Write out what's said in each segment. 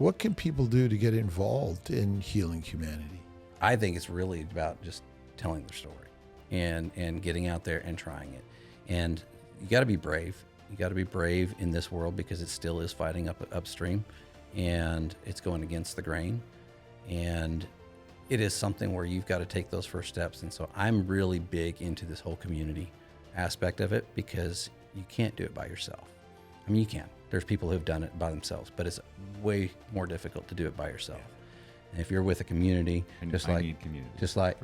What can people do to get involved in healing humanity? I think it's really about just telling their story and getting out there and trying it. And you got to be brave. You got to be brave in this world because it still is fighting upstream, and it's going against the grain. And it is something where you've got to take those first steps. And so I'm really big into this whole community aspect of it because you can't do it by yourself. I mean, you can. There's people who've done it by themselves, but it's way more difficult to do it by yourself. And if you're with a community, just like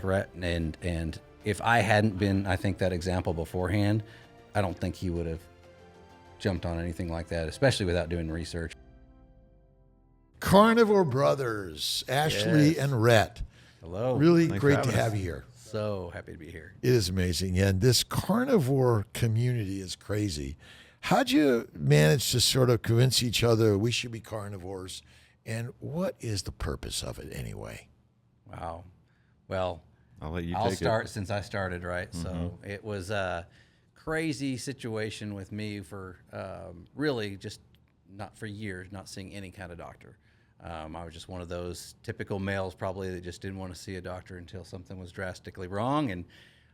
Rhett, and if I hadn't been, I think, that example beforehand, I don't think he would have jumped on anything like that, especially without doing research. Carnivore Brothers, Ashley and Rhett. Hello. Really Thanks great for to having have us. you here. So happy to be here. It is amazing. And this carnivore community is crazy. How'd you manage to sort of convince each other we should be carnivores? And what is the purpose of it anyway? Wow. Well, I'll start since I started, right? Mm-hmm. So it was a crazy situation with me for really just not for years, not seeing any kind of doctor. I was just one of those typical males probably that just didn't want to see a doctor until something was drastically wrong. And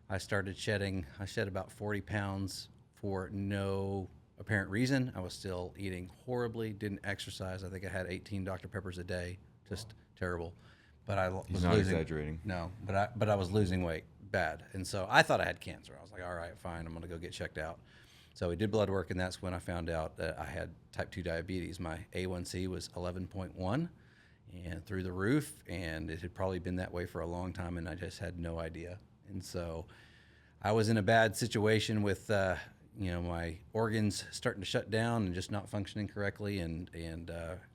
I started shedding. I shed about 40 pounds for no apparent reason. I was still eating horribly, didn't exercise. I think I had 18 Dr. Peppers a day, just terrible. But I was not losing, exaggerating. No, but I was losing weight bad. And so I thought I had cancer. I was like, all right, fine, I'm going to go get checked out. So we did blood work, and that's when I found out that I had type 2 diabetes. My A1C was 11.1 and through the roof, and it had probably been that way for a long time, and I just had no idea. And so I was in a bad situation with my organs starting to shut down and just not functioning correctly, and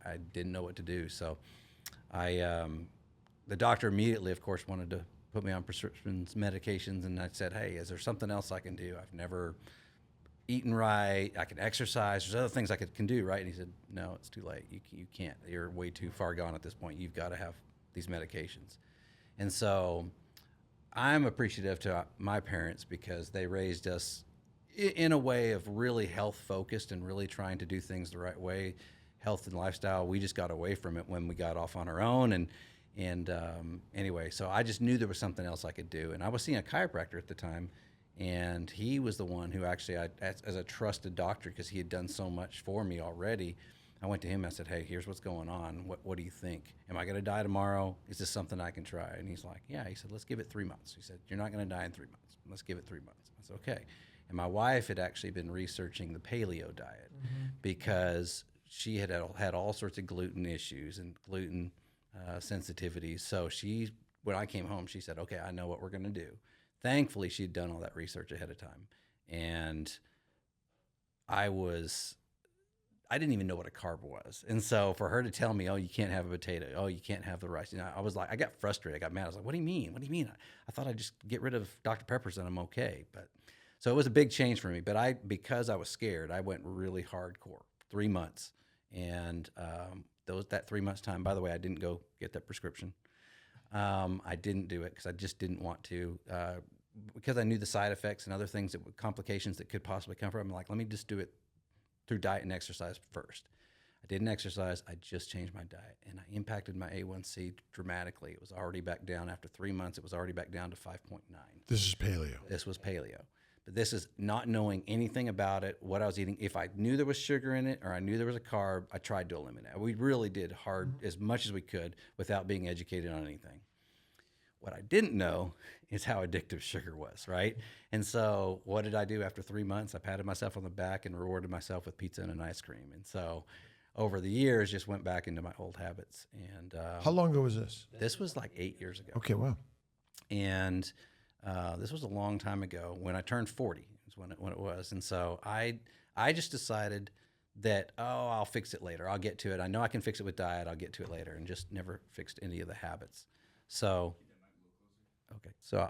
I didn't know what to do. So the doctor immediately, of course, wanted to put me on prescriptions, medications, and I said, hey, is there something else I can do? I've never eaten right. I can exercise. There's other things I can do, right? And he said, no, it's too late. You can't. You're way too far gone at this point. You've got to have these medications. And so I'm appreciative to my parents because they raised us in a way of really health focused and really trying to do things the right way, health and lifestyle. We just got away from it when we got off on our own. And anyway, so I just knew there was something else I could do. And I was seeing a chiropractor at the time, and he was the one who actually, as a trusted doctor, because he had done so much for me already, I went to him and I said, hey, here's what's going on. What do you think? Am I going to die tomorrow? Is this something I can try? And he's like, yeah. He said, let's give it 3 months. He said, you're not going to die in 3 months. Let's give it 3 months. I said, okay. And my wife had actually been researching the paleo diet because she had all sorts of gluten issues and gluten sensitivities. So when I came home, she said, okay, I know what we're going to do. Thankfully, she'd done all that research ahead of time. And I didn't even know what a carb was. And so for her to tell me, oh, you can't have a potato, oh, you can't have the rice, I was like, I got frustrated, I got mad. I was like, what do you mean? What do you mean? I thought I'd just get rid of Dr. Peppers and I'm okay. But so it was a big change for me. But because I was scared, I went really hardcore, 3 months. And that 3 months time, by the way, I didn't go get that prescription. I didn't do it because I just didn't want to, because I knew the side effects and other things complications that could possibly come from it. I'm like, let me just do it through diet and exercise first. I didn't exercise. I just changed my diet, and I impacted my A1C dramatically. It was already back down after 3 months. It was already back down to 5.9. This is paleo. This was paleo. But this is not knowing anything about it, what I was eating. If I knew there was sugar in it or I knew there was a carb, I tried to eliminate it. We really did hard as much as we could without being educated on anything. What I didn't know is how addictive sugar was, right? And so what did I do after 3 months? I patted myself on the back and rewarded myself with pizza and an ice cream. And so over the years, just went back into my old habits. And how long ago was this? This was like 8 years ago. Okay, wow. And this was a long time ago when I turned 40 is when it was. And so I just decided that, I'll fix it later. I'll get to it. I know I can fix it with diet. I'll get to it later, and just never fixed any of the habits. So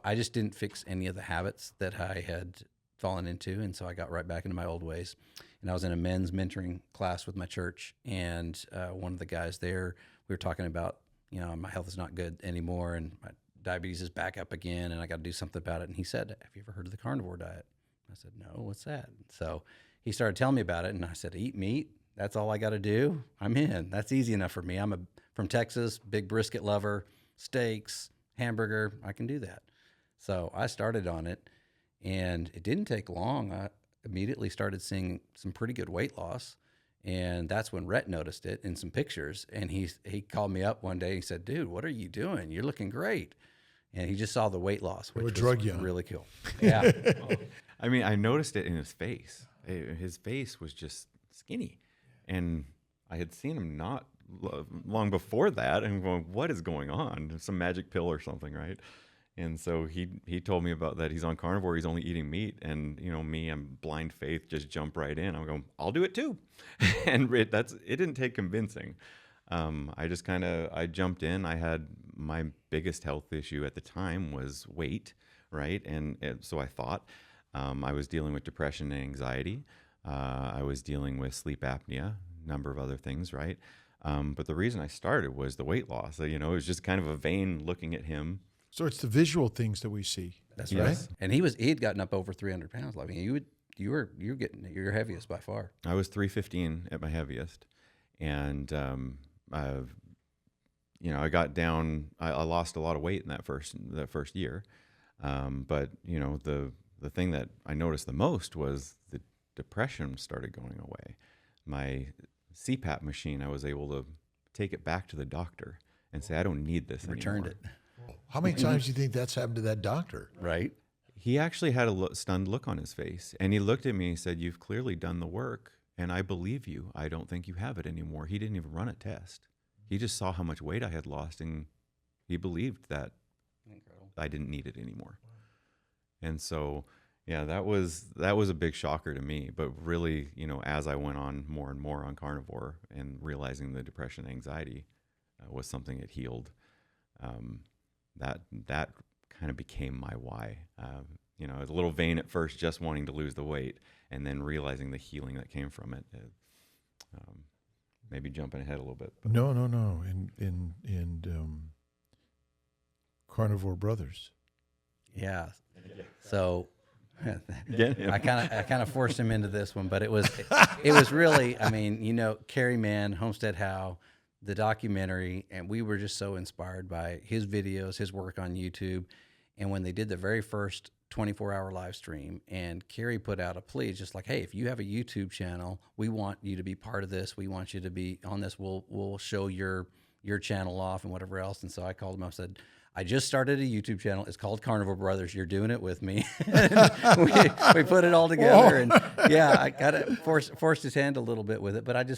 I just didn't fix any of the habits that I had fallen into. And so I got right back into my old ways. And I was in a men's mentoring class with my church. And one of the guys there, we were talking about, my health is not good anymore. And my diabetes is back up again, and I got to do something about it. And he said, have you ever heard of the carnivore diet? I said, no, what's that? So he started telling me about it, and I said, eat meat. that's all I got to do, I'm in. That's easy enough for me. I'm from Texas, big brisket lover, steaks, hamburger. I can do that. So I started on it, and it didn't take long. I immediately started seeing some pretty good weight loss. And that's when Rhett noticed it in some pictures. And he called me up one day. He said, dude, what are you doing? You're looking great. And he just saw the weight loss, which was drug you on. really cool. Yeah. I mean, I noticed it in his face. His face was just skinny. And I had seen him not long before that. And I'm going, what is going on? Some magic pill or something, right? And so he told me about that. He's on carnivore. He's only eating meat. And, me, I'm blind faith, just jump right in. I'm going, I'll do it too. And it didn't take convincing. I jumped in. I had my biggest health issue at the time was weight, right? And so I thought I was dealing with depression and anxiety. I was dealing with sleep apnea, a number of other things, right? But the reason I started was the weight loss. So, it was just kind of a vein looking at him. So it's the visual things that we see. That's Yes. right. And he'd gotten up over 300 pounds. I mean, you were getting your heaviest by far. I was 315 at my heaviest. And, I got down, I lost a lot of weight in that first year. But the thing that I noticed the most was the depression started going away. My CPAP machine, I was able to take it back to the doctor and say, I don't need this anymore. Returned it. How many times do you think that's happened to that doctor? Right. He actually had a stunned look on his face, and he looked at me and said, you've clearly done the work, and I believe you. I don't think you have it anymore. He didn't even run a test. He just saw how much weight I had lost, and he believed that I didn't need it anymore. And so, yeah, that was a big shocker to me. But really, as I went on more and more on carnivore and realizing the depression, anxiety was something it healed, that kind of became my why. It was a little vain at first, just wanting to lose the weight, and then realizing the healing that came from it. Maybe jumping ahead a little bit. No. And Carnivore Brothers. Yeah. So Yeah. I kind of forced him into this one, but it was really, I mean, Kerry Mann, Homestead How, the documentary, and we were just so inspired by his videos, his work on YouTube. And when they did the very first 24-hour live stream, and Kerry put out a plea, just like, hey, if you have a YouTube channel, we want you to be part of this. We want you to be on this. We'll show your channel off and whatever else. And so I called him up and said, I just started a YouTube channel. It's called Carnivore Brothers. You're doing it with me. we put it all together, and yeah, I got to forced his hand a little bit with it. But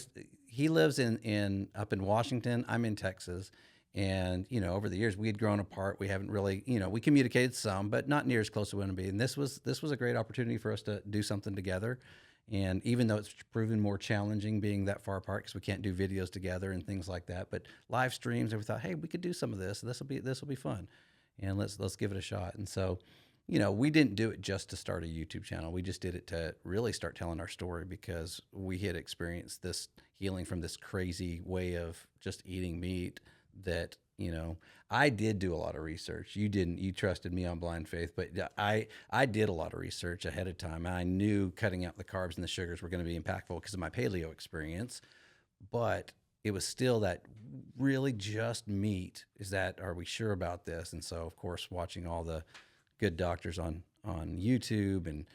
he lives in up in Washington. I'm in Texas, and over the years we had grown apart. We haven't really, we communicated some, but not near as close as we want to be. And this was a great opportunity for us to do something together. And even though it's proven more challenging being that far apart because we can't do videos together and things like that, but live streams, and we thought, hey, we could do some of this. This will be fun, and let's give it a shot. And so, we didn't do it just to start a YouTube channel. We just did it to really start telling our story because we had experienced this healing from this crazy way of just eating meat that, I did do a lot of research. You didn't. You trusted me on blind faith, but I did a lot of research ahead of time. I knew cutting out the carbs and the sugars were going to be impactful because of my paleo experience, but it was still that really just meat. Are we sure about this? And so, of course, watching all the good doctors on YouTube and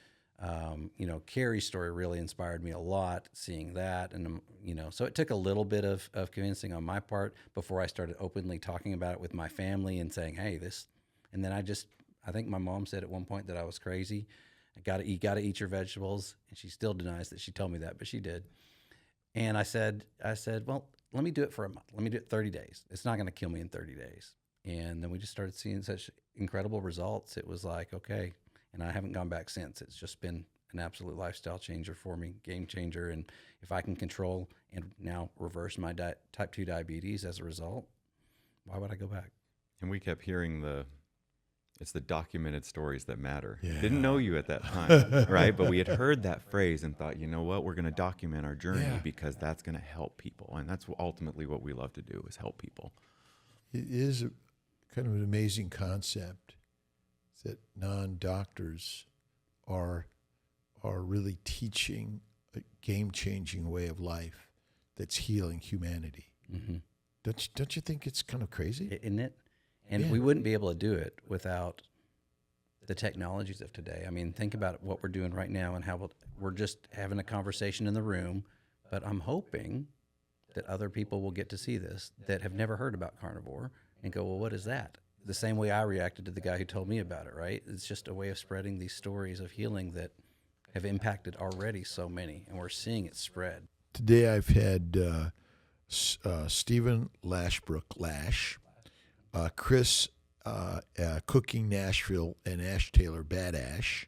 Carrie's story really inspired me a lot, seeing that. And, so it took a little bit of convincing on my part before I started openly talking about it with my family and saying, hey, and then I think my mom said at one point that I was crazy. You got to eat your vegetables. And she still denies that she told me that, but she did. And I said, well, let me do it for a month. Let me do it 30 days. It's not going to kill me in 30 days. And then we just started seeing such incredible results. It was like, okay. And I haven't gone back since. It's just been an absolute lifestyle changer for me, game changer. And if I can control and now reverse my type 2 diabetes as a result, why would I go back? And we kept hearing it's the documented stories that matter. Yeah. Didn't know you at that time, right? But we had heard that phrase and thought, you know what, we're going to document our journey because that's going to help people. And that's ultimately what we love to do is help people. It is kind of an amazing concept that non-doctors are really teaching a game-changing way of life. that's healing humanity. Mm-hmm. Don't you think it's kind of crazy? Isn't it? And Yeah. we wouldn't be able to do it without the technologies of today. I mean, think about what we're doing right now and how we're just having a conversation in the room, but I'm hoping that other people will get to see this that have never heard about carnivore and go, well, what is that? The same way I reacted to the guy who told me about it, right? It's just a way of spreading these stories of healing that have impacted already so many, and we're seeing it spread. Today I've had Stephen Lash, Chris Cooking Nashville and Ash Taylor Bad Ash,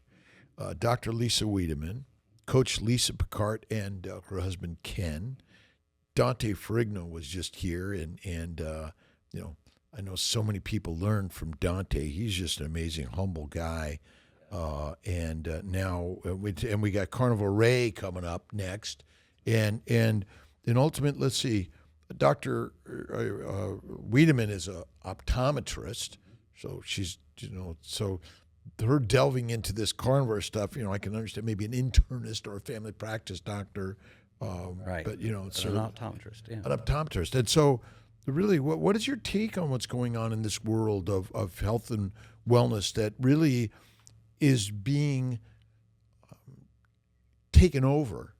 Dr. Lisa Wiedemann, Coach Lisa Picard and her husband Ken. Dante Ferrigno was just here, and you know, I know so many people learned from Dante. He's just an amazing, humble guy. Now we got Carnivore Ray coming up next, and ultimate. Let's see, Dr. Wiedemann is a optometrist, so she's so her delving into this carnivore stuff. I can understand maybe an internist or a family practice doctor, Right. But it's An sort of optometrist, yeah. an optometrist, and so. Really, what is your take on what's going on in this world of health and wellness that really is being taken over?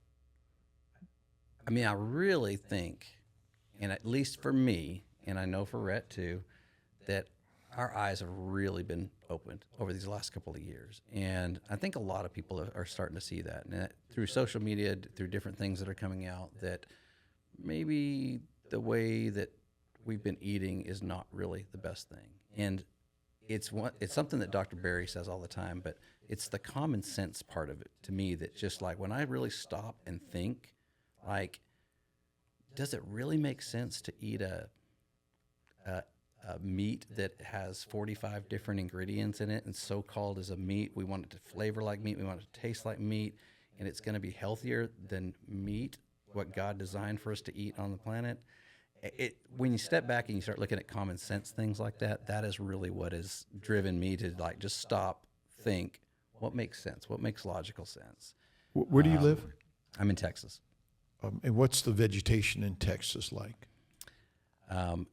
I mean, I really think, and at least for me, and I know for Rhett too, that our eyes have really been opened over these last couple of years. And I think a lot of people are starting to see that. And that through social media, through different things that are coming out, that maybe the way that we've been eating is not really the best thing. And it's something that Dr. Berry says all the time, but it's the common sense part of it to me that just like when I really stop and think, like, does it really make sense to eat a meat that has 45 different ingredients in it and so-called as a meat? We want it to flavor like meat. We want it to taste like meat, and it's going to be healthier than meat, what God designed for us to eat on the planet. When you step back and you start looking at common sense things like that, that is really what has driven me to like just stop, think, what makes sense, what makes logical sense. Where do you live? I'm in Texas. And what's the vegetation in Texas like?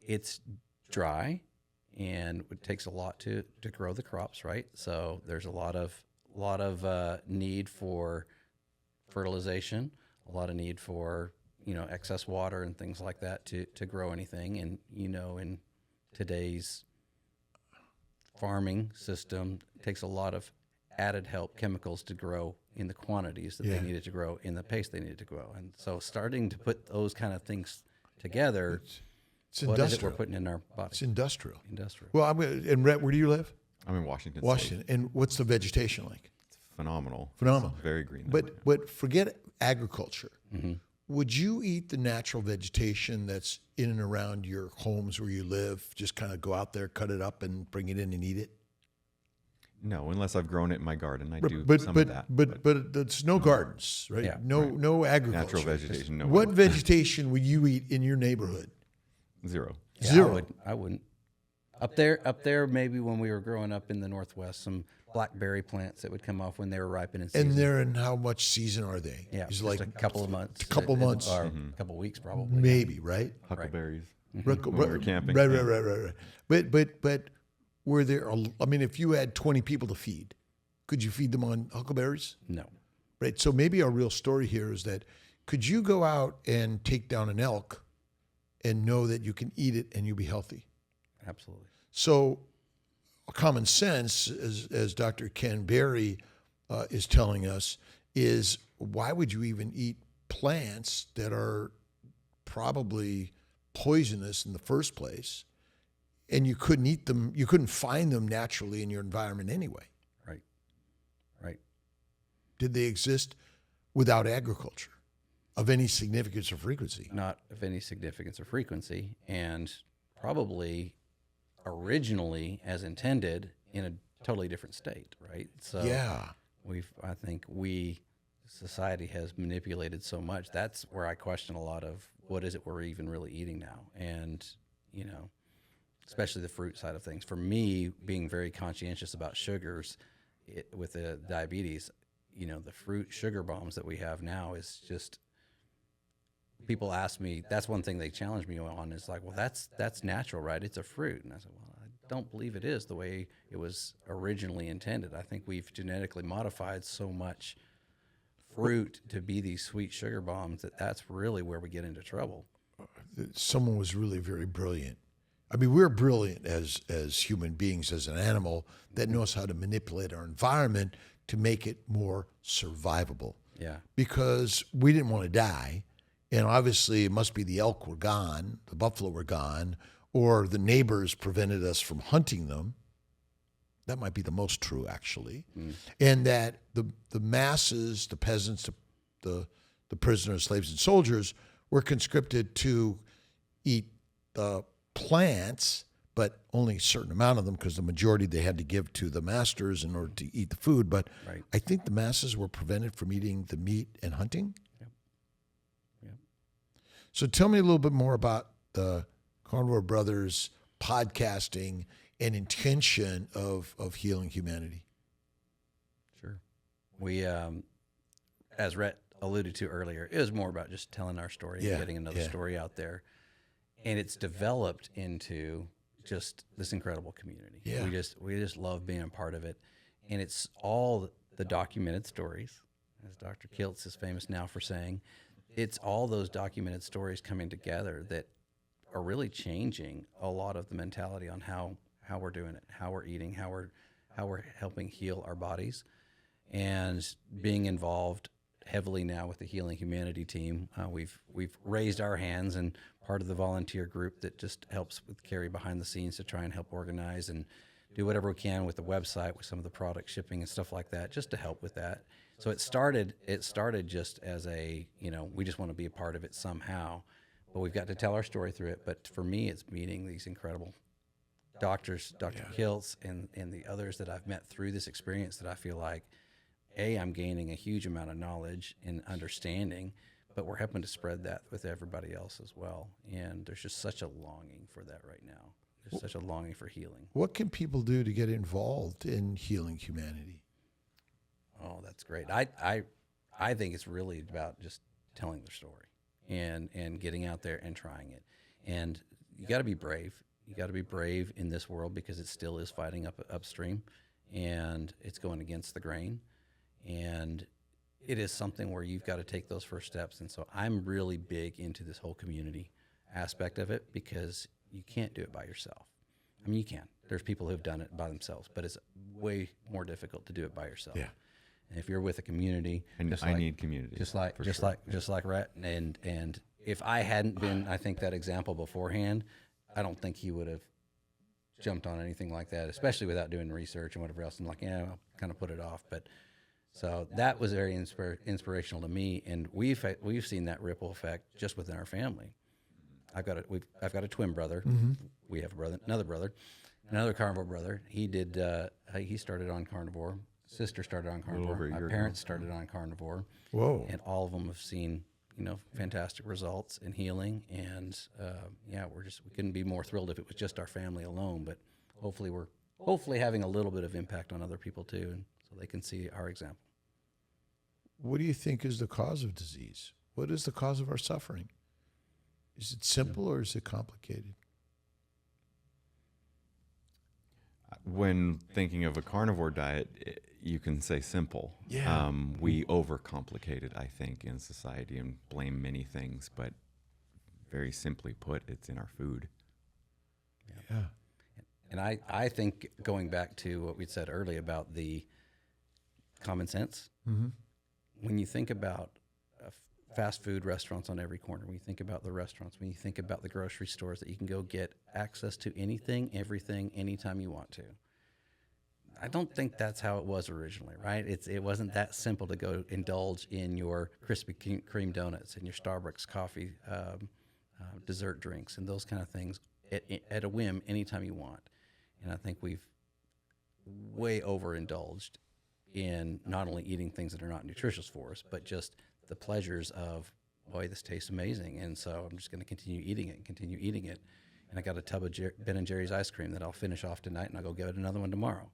It's dry, and it takes a lot to grow the crops, right? So there's a lot of need for fertilization, a lot of need for excess water and things like that to grow anything. And, in today's farming system, it takes a lot of added help chemicals to grow in the quantities that they needed to grow in the pace they needed to grow. And so starting to put those kind of things together, It's what is it industrial. we're putting in our body? It's industrial. Industrial. Well, and Rhett, where do you live? I'm in Washington. Washington. State. And what's the vegetation like? It's phenomenal. Phenomenal. It's very green. But forget agriculture. Mm-hmm. Would you eat the natural vegetation that's in and around your homes where you live? Just kind of go out there, cut it up, and bring it in and eat it? No, unless I've grown it in my garden, I do But some but of that. but it's no gardens, right? Yeah, no agriculture. Natural vegetation, no. What vegetation would you eat in your neighborhood? Zero. Yeah, Zero. I wouldn't. Up there, maybe when we were growing up in the Northwest, some blackberry plants that would come off when they were ripening in season. And they're in how much season are they? Yeah, It's just like a couple of months. couple months. Or a couple of weeks, probably. maybe, right? Huckleberries. Right, When we were camping. Right, yeah. right. But were there? I mean, if you had 20 people to feed, could you feed them on huckleberries? No. Right. So maybe our real story here is that could you go out and take down an elk and know that you can eat it and you'll be healthy? Absolutely. So common sense, as Dr. Ken Berry is telling us, is why would you even eat plants that are probably poisonous in the first place, and you couldn't eat them, you couldn't find them naturally in your environment anyway? Right. Did they exist without agriculture of any significance or frequency? Not of any significance or frequency, and probably originally as intended in a totally different state, right? So Yeah. I think society has manipulated so much. That's where I question a lot of what is it we're even really eating now, and especially the fruit side of things. For me, being very conscientious about sugars, with the diabetes, the fruit sugar bombs that we have now is just people ask me, that's one thing they challenge me on, is like, well, that's natural, right? It's a fruit. And I said, well, I don't believe it is the way it was originally intended. I think we've genetically modified so much fruit to be these sweet sugar bombs that's really where we get into trouble. Someone was really very brilliant. I mean, we're brilliant as human beings, as an animal that knows how to manipulate our environment to make it more survivable. Yeah. Because we didn't want to die. And obviously, it must be the elk were gone, the buffalo were gone, or the neighbors prevented us from hunting them. That might be the most true, actually. And that the masses, the peasants, the prisoners, slaves, and soldiers were conscripted to eat the plants, but only a certain amount of them, because the majority they had to give to the masters in order to eat the food. But Right. I think the masses were prevented from eating the meat and hunting. Yep. Yep. So tell me a little bit more about the Carnivore Brothers podcasting and intention of healing humanity. Sure. We, as Rhett alluded to earlier, it was more about just telling our story Yeah, and getting another yeah. story out there. And it's developed into just this incredible community. Yeah. We just love being a part of it. And it's all the documented stories, as Dr. Kiltz is famous now for saying. It's all those documented stories coming together that are really changing a lot of the mentality on how we're doing it, how we're eating, how we're helping heal our bodies, and being involved heavily now with the Healing Humanity team. We've raised our hands and part of the volunteer group that just helps with Carrie behind the scenes to try and help organize and do whatever we can with the website, with some of the product shipping and stuff like that, just to help with that. So it started just as a, we just want to be a part of it somehow, but we've got to tell our story through it. But for me, it's meeting these incredible doctors, Dr. Kiltz and the others that I've met through this experience, that I feel like, I'm gaining a huge amount of knowledge and understanding, but we're helping to spread that with everybody else as well. And there's just such a longing for that right now. There's such a longing for healing. What can people do to get involved in healing humanity? Oh, that's great. I think it's really about just telling their story and getting out there and trying it. And you got to be brave. You got to be brave in this world, because it still is fighting upstream, and it's going against the grain. And it is something where you've got to take those first steps. And so I'm really big into this whole community aspect of it, because you can't do it by yourself. I mean, you can. There's people who've done it by themselves, but it's way more difficult to do it by yourself. Yeah. And if you're with a community, And just I like- need community. just like for just sure. like Rhett, and if I hadn't been, I think, that example beforehand, I don't think he would have jumped on anything like that, especially without doing research and whatever else. I'm like, I'll kind of put it off. But so that was very inspirational to me, and we've seen that ripple effect just within our family. I've got a twin brother. We have another carnivore brother. He started on carnivore. Sister started on carnivore. over a My year parents started on carnivore. Whoa. And all of them have seen, fantastic results in healing. And we couldn't be more thrilled if it was just our family alone. But hopefully we're having a little bit of impact on other people too, and so they can see our example. What do you think is the cause of disease? What is the cause of our suffering? Is it simple or is it complicated? When thinking of a carnivore diet, you can say simple. Yeah. We overcomplicate it, I think, in society and blame many things, but very simply put, it's in our food. Yeah. And I think, going back to what we'd said earlier about the common sense, when you think about fast food restaurants on every corner, when you think about the restaurants, when you think about the grocery stores that you can go get access to anything, everything, anytime you want to, I don't think that's how it was originally, right? It wasn't that simple to go indulge in your Krispy Kreme donuts and your Starbucks coffee, dessert drinks, and those kind of things at a whim anytime you want. And I think we've way overindulged in not only eating things that are not nutritious for us, but just the pleasures of, boy, this tastes amazing, and so I'm just going to continue eating it. And I got a tub of Ben & Jerry's ice cream that I'll finish off tonight, and I'll go get another one tomorrow.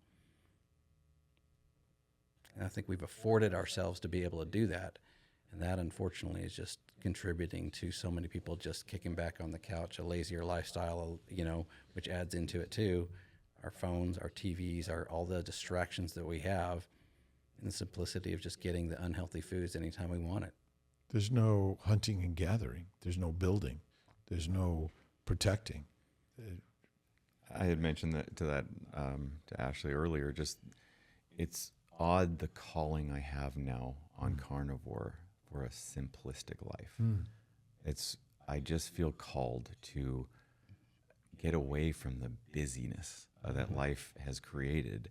And I think we've afforded ourselves to be able to do that. And that, unfortunately, is just contributing to so many people just kicking back on the couch, a lazier lifestyle, which adds into it too. Our phones, our TVs, all the distractions that we have, and the simplicity of just getting the unhealthy foods anytime we want it. There's no hunting and gathering. There's no building. There's no protecting. I had mentioned that to Ashley earlier. Just it's odd the calling I have now on carnivore for a simplistic life. I just feel called to get away from the busyness that life has created,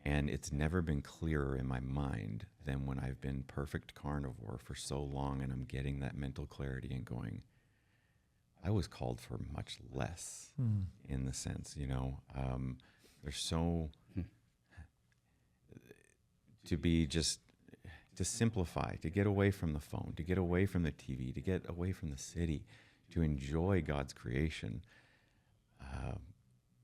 and it's never been clearer in my mind than when I've been perfect carnivore for so long, and I'm getting that mental clarity and going, I was called for much less in the sense, there's so to be just to simplify, to get away from the phone, to get away from the TV, to get away from the city, to enjoy God's creation.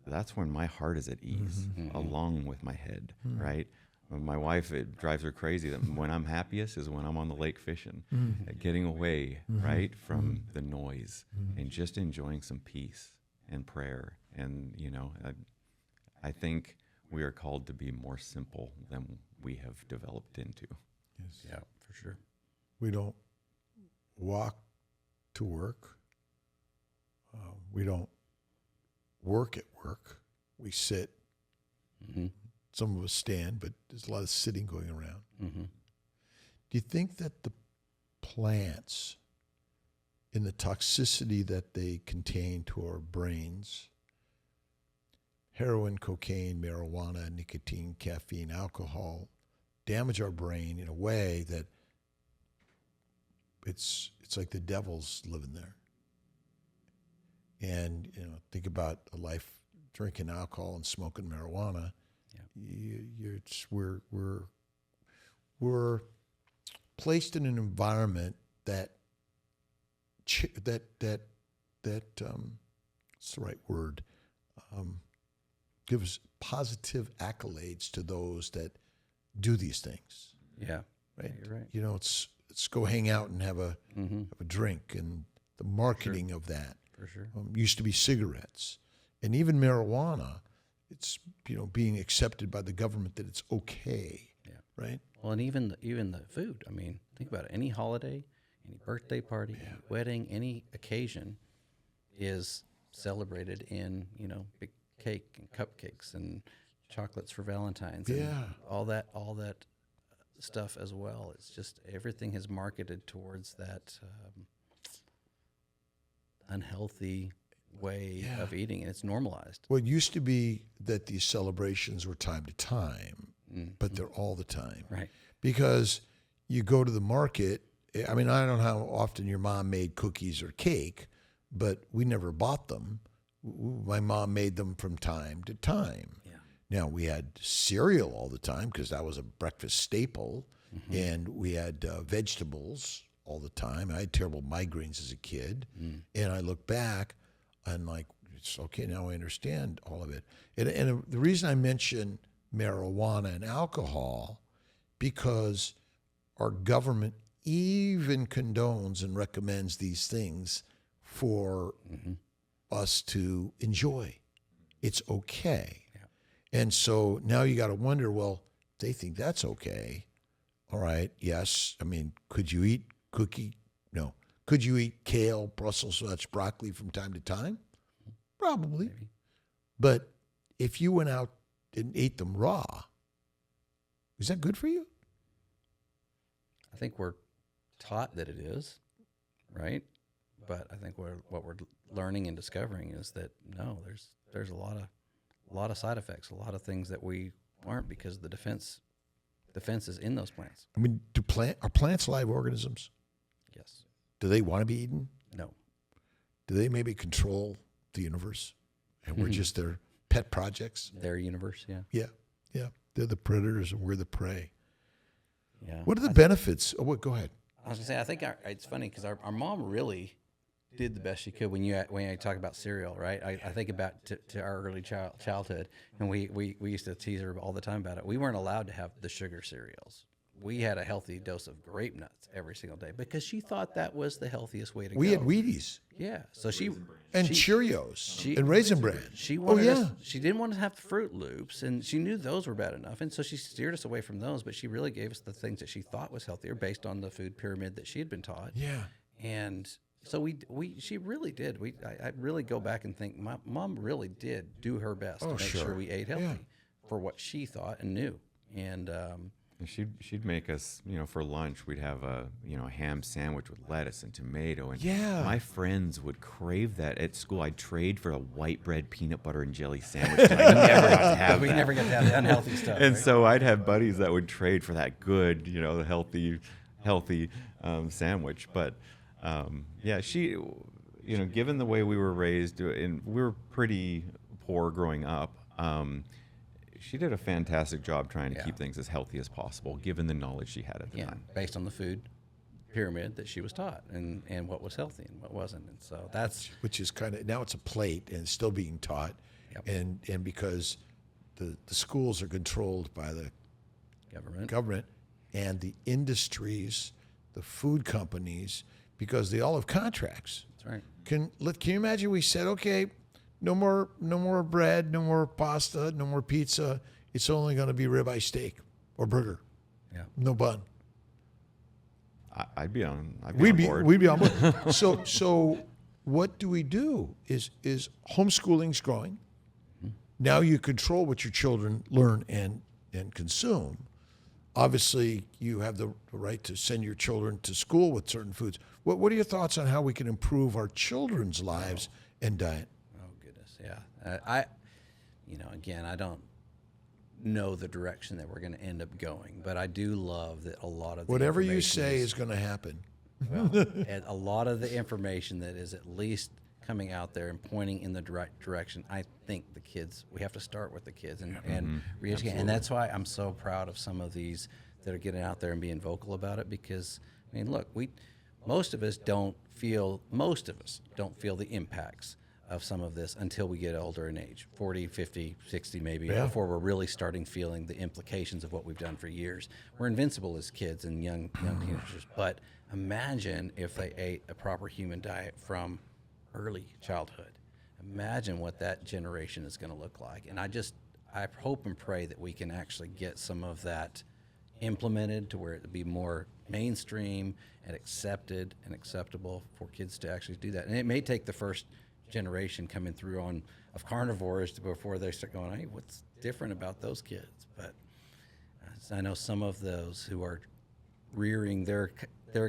That's when my heart is at ease, along with my head, right? My wife, it drives her crazy that when I'm happiest is when I'm on the lake fishing, getting away, right, from the noise and just enjoying some peace and prayer. And, I think we are called to be more simple than we have developed into. Yes. Yeah, for sure. We don't walk to work. We don't work at work. We sit. Some of us stand, but there's a lot of sitting going around. Do you think that the plants, in the toxicity that they contain to our brains, heroin, cocaine, marijuana, nicotine, caffeine, alcohol, damage our brain in a way that it's like the devil's living there? And think about a life drinking alcohol and smoking marijuana. We're placed in an environment that what's the right word? Gives positive accolades to those that do these things. Yeah, Right. Yeah, you're right. It's go hang out and have a drink, and the marketing of that. For sure. Used to be cigarettes, and even marijuana. It's being accepted by the government that it's okay. Yeah. Right. Well, and even the food. I mean, think about it. Any holiday, any birthday party, any wedding, any occasion is celebrated in big cake and cupcakes and chocolates for Valentine's. And all that stuff as well. It's just everything is marketed towards that unhealthy way of eating, and it's normalized. Well, it used to be that these celebrations were time to time, but they're all the time. Right. Because you go to the market. I mean, I don't know how often your mom made cookies or cake, but we never bought them. My mom made them from time to time. Yeah. Now, we had cereal all the time because that was a breakfast staple, and we had vegetables all the time. I had terrible migraines as a kid, and I look back and like, it's okay, now I understand all of it. And the reason I mention marijuana and alcohol, because our government even condones and recommends these things for us to enjoy. It's okay. Yeah. And so now you got to wonder, well, they think that's okay. All right, yes. I mean, could you eat No. Could you eat kale, Brussels sprouts, broccoli from time to time? Probably. Maybe. But if you went out and ate them raw, is that good for you? I think we're taught that it is, right? But I think what we're learning and discovering is that no, there's a lot of side effects, a lot of things that we aren't, because the defense is in those plants. I mean, are plants live organisms? Yes. Do they want to be eaten? No. Do they maybe control the universe? And we're just their pet projects? Their universe, yeah. Yeah. They're the predators and we're the prey. Yeah. What are the benefits? Oh, go ahead. I was gonna say, I think it's funny because our mom really did the best she could when I talk about cereal, right? I think about to our early childhood, and we used to tease her all the time about it. We weren't allowed to have the sugar cereals. we had a healthy dose of grape nuts every single day because she thought that was the healthiest way to go. We had Wheaties Yeah. So she and she- Cheerios and Raisin Bran. She Oh, wanted yeah. us, she didn't want to have the Fruit Loops, and she knew those were bad enough, and so she steered us away from those. But she really gave us the things that she thought was healthier based on the food pyramid that she had been taught. Yeah. And so she really did. I really go back and think my mom really did do her best to make sure. sure we ate healthy Yeah. for what she thought and knew. And And she'd make us, for lunch, we'd have a ham sandwich with lettuce and tomato. And Yeah. my friends would crave that at school. I'd trade for a white bread peanut butter and jelly sandwich. And I never got to have we that. never got to have the unhealthy stuff. And right? so I'd have buddies that would trade for that good, the healthy sandwich. But yeah, she, given the way we were raised, and we were pretty poor growing up, she did a fantastic job trying to Yeah. keep things as healthy as possible, given the knowledge she had at the time. based on the food pyramid that she was taught and what was healthy and what wasn't. And so that's Which is kind of, now it's a plate and it's still being taught. Yep. And because the schools are controlled by the government and the industries, the food companies, because they all have contracts. That's right. Can you imagine we said, okay, no more bread, no more pasta, no more pizza. It's only going to be ribeye steak or burger. Yeah. No bun. I'd be on board. We'd be on board. So what do we do? Is homeschooling's growing. Now you control what your children learn and consume. Obviously, you have the right to send your children to school with certain foods. What are your thoughts on how we can improve our children's lives and diet? Oh goodness, yeah. Again, I don't know the direction that we're going to end up going, but I do love that a lot of the Whatever you information say is going to happen. and a lot of the information that is at least coming out there and pointing in the direct direction. I think we have to start with the kids and re-educate. And that's why I'm so proud of some of these that are getting out there and being vocal about it, because look, most of us don't feel the impacts of some of this until we get older in age, 40, 50, 60 maybe, Yeah. before we're really starting feeling the implications of what we've done for years. We're invincible as kids and young teenagers, but imagine if they ate a proper human diet from early childhood. Imagine what that generation is going to look like. And I hope and pray that we can actually get some of that implemented to where it would be more mainstream and accepted and acceptable for kids to actually do that. And it may take the first generation coming through of carnivores before they start going, hey, what's different about those kids? But I know some of those who are rearing their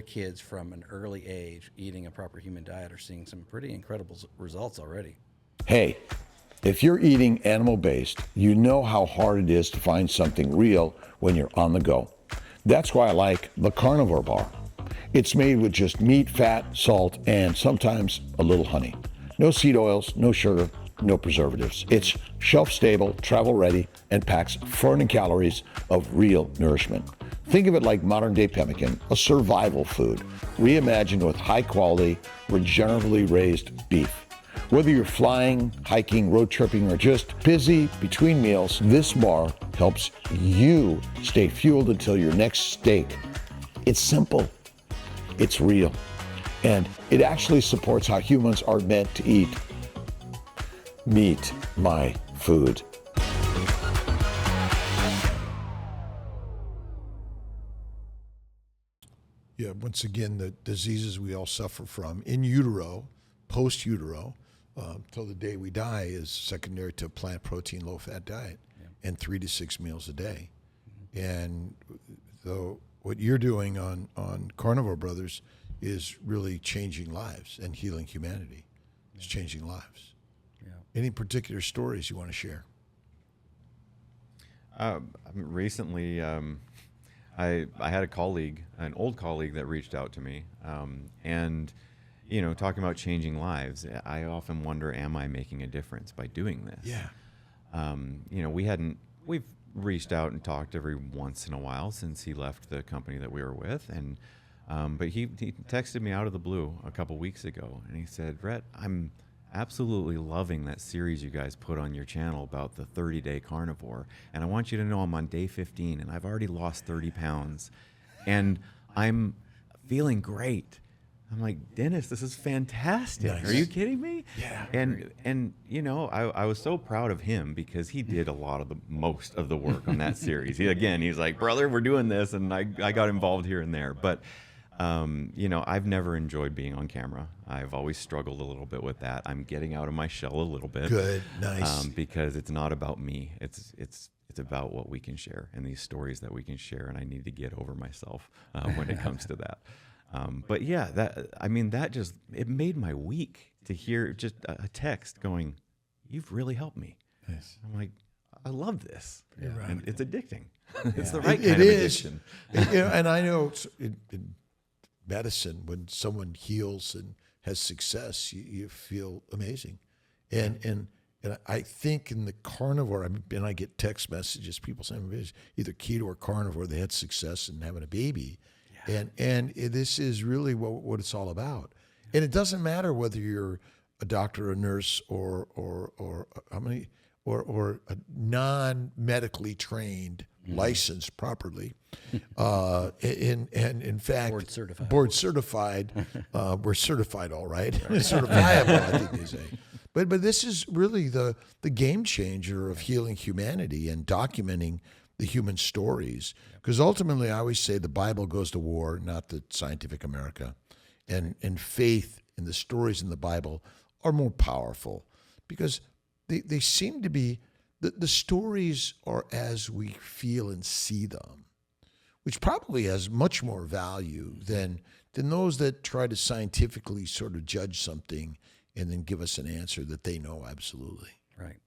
kids from an early age, eating a proper human diet, are seeing some pretty incredible results already. Hey, if you're eating animal-based, you know how hard it is to find something real when you're on the go. That's why I like the Carnivore Bar. It's made with just meat, fat, salt, and sometimes a little honey. No seed oils, no sugar, no preservatives. It's shelf-stable, travel-ready, and packs 400 calories of real nourishment. Think of it like modern-day pemmican, a survival food, reimagined with high-quality, regeneratively raised beef. Whether you're flying, hiking, road tripping, or just busy between meals, this bar helps you stay fueled until your next steak. It's simple, it's real, and it actually supports how humans are meant to eat. Meet my food. Yeah, once again, the diseases we all suffer from in utero, post utero, till the day we die is secondary to a plant protein, low fat diet, and 3 to 6 meals a day. And what you're doing on Carnivore Brothers is really changing lives and healing humanity. It's changing lives. Yeah. Any particular stories you want to share? Recently, I had a colleague, an old colleague, that reached out to me, and talking about changing lives. I often wonder, am I making a difference by doing this? Yeah. We've reached out and talked every once in a while since he left the company that we were with, but he texted me out of the blue a couple weeks ago, and he said, Rhett, I'm absolutely loving that series you guys put on your channel about the 30-day carnivore. And I want you to know I'm on day 15 and I've already lost 30 pounds and I'm feeling great. I'm like, Dennis, this is fantastic. Nice. Are you kidding me? Yeah. And you know, I was so proud of him because he did a lot of the most of the work on that series. He's like, brother, we're doing this, and I got involved here and there. But you know, I've never enjoyed being on camera. I've always struggled a little bit with that. I'm getting out of my shell a little bit. Good, nice. Because it's not about me. It's about what we can share and these stories that we can share. And I need to get over myself when it comes to that. But yeah, that just, it made my week to hear just a text going, "You've really helped me." Nice. I'm like, I love this. You're right. And it's addicting. It's the right kind It of is. addiction. You know, and I know in medicine, when someone heals and has success, you feel amazing. And I think in the carnivore, and I get text messages, people saying either keto or carnivore, they had success in having a baby. And this is really what it's all about. And it doesn't matter whether you're a doctor, a nurse, or a non-medically trained, licensed properly, and in fact, board certified. We're certified, all right, certifiable, I think they say. But this is really the game changer of healing humanity and documenting the human stories. Because ultimately, I always say the Bible goes to war, not the scientific America. And faith in the stories in the Bible are more powerful because they seem to be, the stories are as we feel and see them, which probably has much more value than those that try to scientifically sort of judge something and then give us an answer that they know absolutely. Right.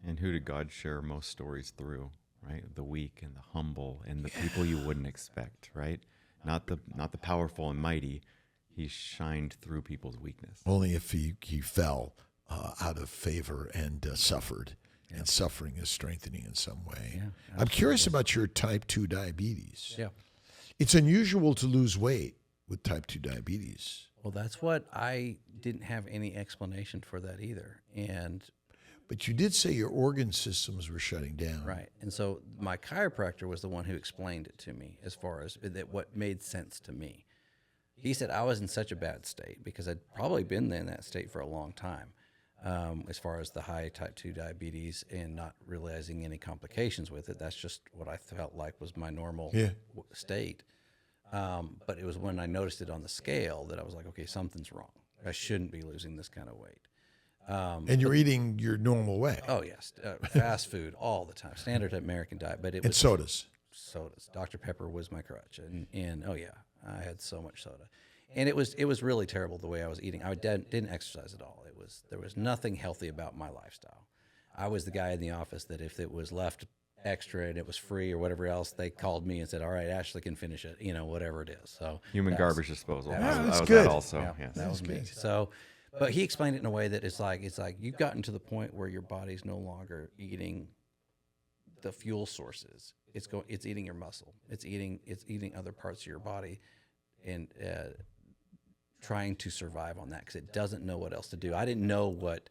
And who did God share most stories through? Right, the weak and the humble and the people you wouldn't expect. Right, not the powerful and mighty. He shined through people's weakness. Only if he fell out of favor and suffered. Yeah. And suffering is strengthening in some way. Yeah, I'm curious about your type 2 diabetes. Yeah. It's unusual to lose weight with type 2 diabetes. Well, that's what I didn't have any explanation for that either. But you did say your organ systems were shutting down. Right. And so my chiropractor was the one who explained it to me as far as what made sense to me. He said I was in such a bad state because I'd probably been in that state for a long time, as far as the high type 2 diabetes and not realizing any complications with it. That's just what I felt like was my normal state. But it was when I noticed it on the scale that I was like, okay, something's wrong. I shouldn't be losing this kind of weight. And you're eating your normal way. Oh yes, fast food all the time, standard American diet. But it was sodas. Dr. Pepper was my crutch, and oh yeah, I had so much soda, and it was really terrible the way I was eating. I didn't exercise at all. There was nothing healthy about my lifestyle. I was the guy in the office that if it was left extra and it was free or whatever else, they called me and said, "All right, Ashley can finish it," whatever it is. So Human garbage disposal. that's I was good. that also. yeah, Yes. that was me. So. But he explained it in a way that it's like you've gotten to the point where your body's no longer eating the fuel sources. It's eating your muscle. It's eating other parts of your body, and trying to survive on that because it doesn't know what else to do. I didn't know what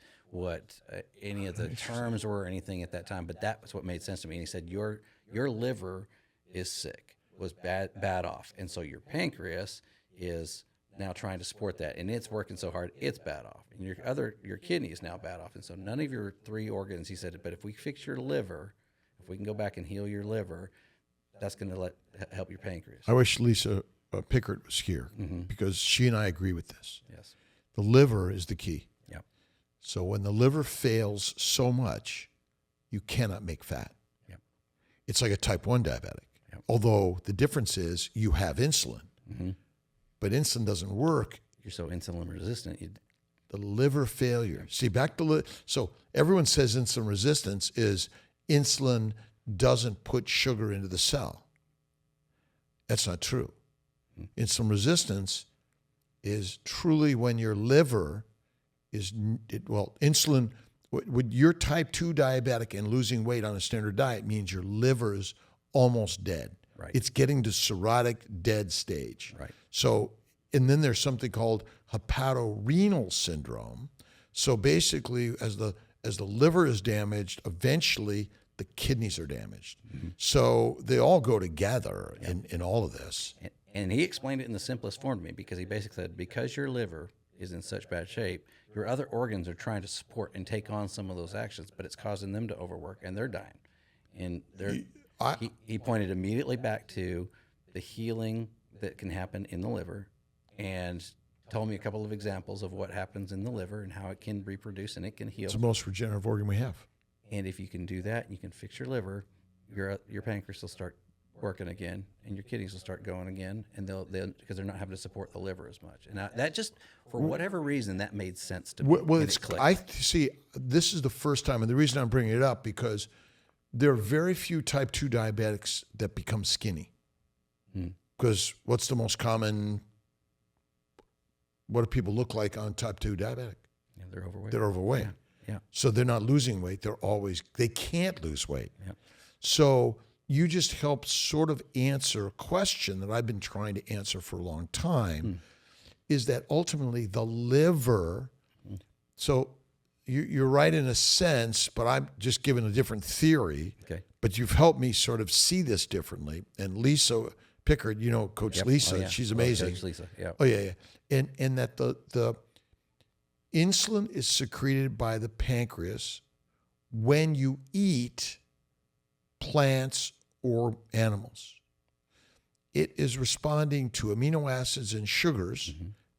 any of the terms were or anything at that time, but that was what made sense to me. And he said your liver is sick, was bad off, and so your pancreas is now trying to support that, and it's working so hard, it's bad off. And your kidney is now bad off. And so none of your 3 organs, he said, but if we fix your liver, if we can go back and heal your liver, that's going to help your pancreas. I wish Lisa Pickert was here because she and I agree with this. Yes. The liver is the key. Yep. So when the liver fails so much, you cannot make fat. Yep. It's like a type 1 diabetic. Yep. Although the difference is you have insulin. Mm-hmm. But insulin doesn't work. You're so insulin resistant. The liver failure. See, back to so everyone says insulin resistance is insulin doesn't put sugar into the cell. That's not true. Insulin resistance is truly when your liver is, insulin, with your type 2 diabetic and losing weight on a standard diet means your liver is almost dead. Right. It's getting to cirrhotic dead stage. Right. So, and then there's something called hepatorenal syndrome, So basically, as the liver is damaged, eventually the kidneys are damaged. So they all go together in all of this. And he explained it in the simplest form to me, because he basically said, because your liver is in such bad shape, your other organs are trying to support and take on some of those actions, but it's causing them to overwork, and they're dying. And he pointed immediately back to the healing that can happen in the liver, and told me a couple of examples of what happens in the liver and how it can reproduce and it can heal. It's the most regenerative organ we have. And if you can do that, you can fix your liver, your pancreas will start working again, and your kidneys will start going again, and they'll because they're not having to support the liver as much. And that just, for whatever reason, that made sense to me. Well, and it's it clicked. I see. This is the first time, and the reason I'm bringing it up because there are very few type 2 diabetics that become skinny. Because what's the most common? What do people look like on type 2 diabetic? Yeah, they're overweight. They're overweight. Yeah. So they're not losing weight. They can't lose weight. Yeah. So you just helped sort of answer a question that I've been trying to answer for a long time, is that ultimately the liver, so you're right in a sense, but I'm just giving a different theory. Okay. But you've helped me sort of see this differently. And Lisa Pickard, Coach Yep. Lisa, Oh, yeah. she's Love amazing. Coach Lisa. Yeah. Oh, yeah. And that the insulin is secreted by the pancreas when you eat plants or animals. It is responding to amino acids and sugars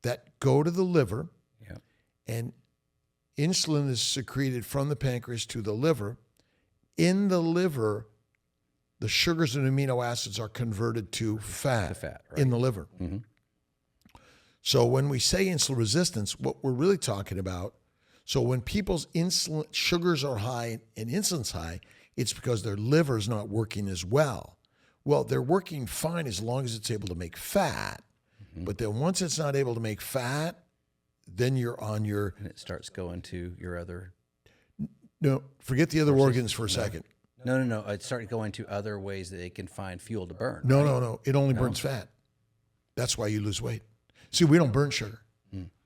that go to the liver, Yeah. and insulin is secreted from the pancreas to the liver. In the liver, the sugars and amino acids are converted to fat, right. in the liver. So when we say insulin resistance, what we're really talking about, so when people's insulin sugars are high and insulin's high, it's because their liver's not working as well. Well, they're working fine as long as it's able to make fat. But then once it's not able to make fat, then you're on your, And it starts going to your other. no, forget the other organs for a second. No. It started going to other ways that they can find fuel to burn. No, right? no. It only burns fat. That's why you lose weight. See, we don't burn sugar.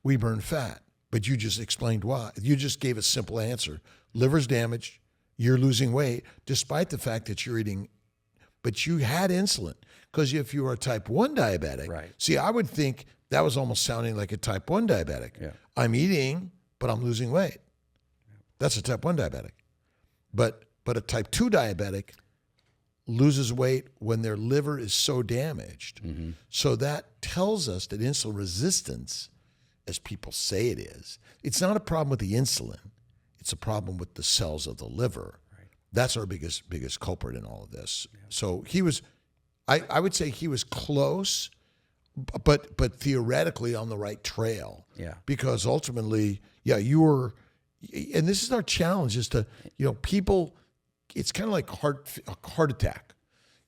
We burn fat. But you just explained why. You just gave a simple answer. Liver's damaged. You're losing weight, despite the fact that you're eating. But you had insulin. Because if you were a type 1 diabetic, Right. see, I would think that was almost sounding like a type 1 diabetic. Yeah. I'm eating, but I'm losing weight. That's a type 1 diabetic. But a type 2 diabetic loses weight when their liver is so damaged. So that tells us that insulin resistance, as people say it is, it's not a problem with the insulin. It's a problem with the cells of the liver. Right. That's our biggest culprit in all of this. Yeah. So he was, I would say he was close, but theoretically on the right trail. Yeah. Because ultimately, you were, and this is our challenge, is to, people, it's kind of like a heart attack.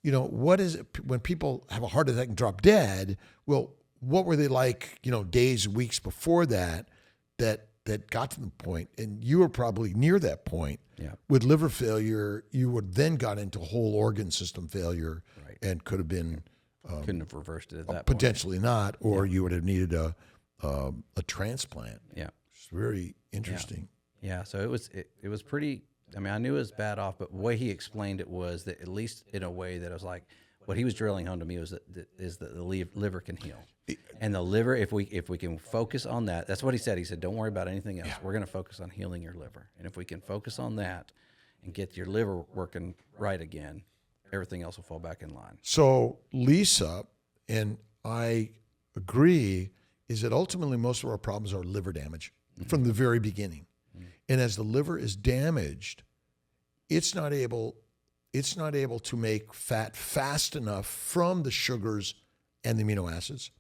What is it when people have a heart attack and drop dead? Well, what were they like, days, weeks before that got to the point? And you were probably near that point. Yeah. With liver failure, you would then got into whole organ system failure, Right. and could have been Couldn't have reversed it at that point. potentially not, or you would have needed a transplant. Yeah. It's very interesting. Yeah. So it was pretty. I mean, I knew it was bad off, but the way he explained it was that, at least in a way that I was like, what he was drilling home to me was that the liver can heal. And the liver, if we can focus on that, that's what he said. He said, don't worry about anything else. We're going to focus on healing your liver. And if we can focus on that and get your liver working right again, everything else will fall back in line. So Lisa, and I agree, is that ultimately most of our problems are liver damage from the very beginning. And as the liver is damaged, it's not able to make fat fast enough from the sugars and the amino acids.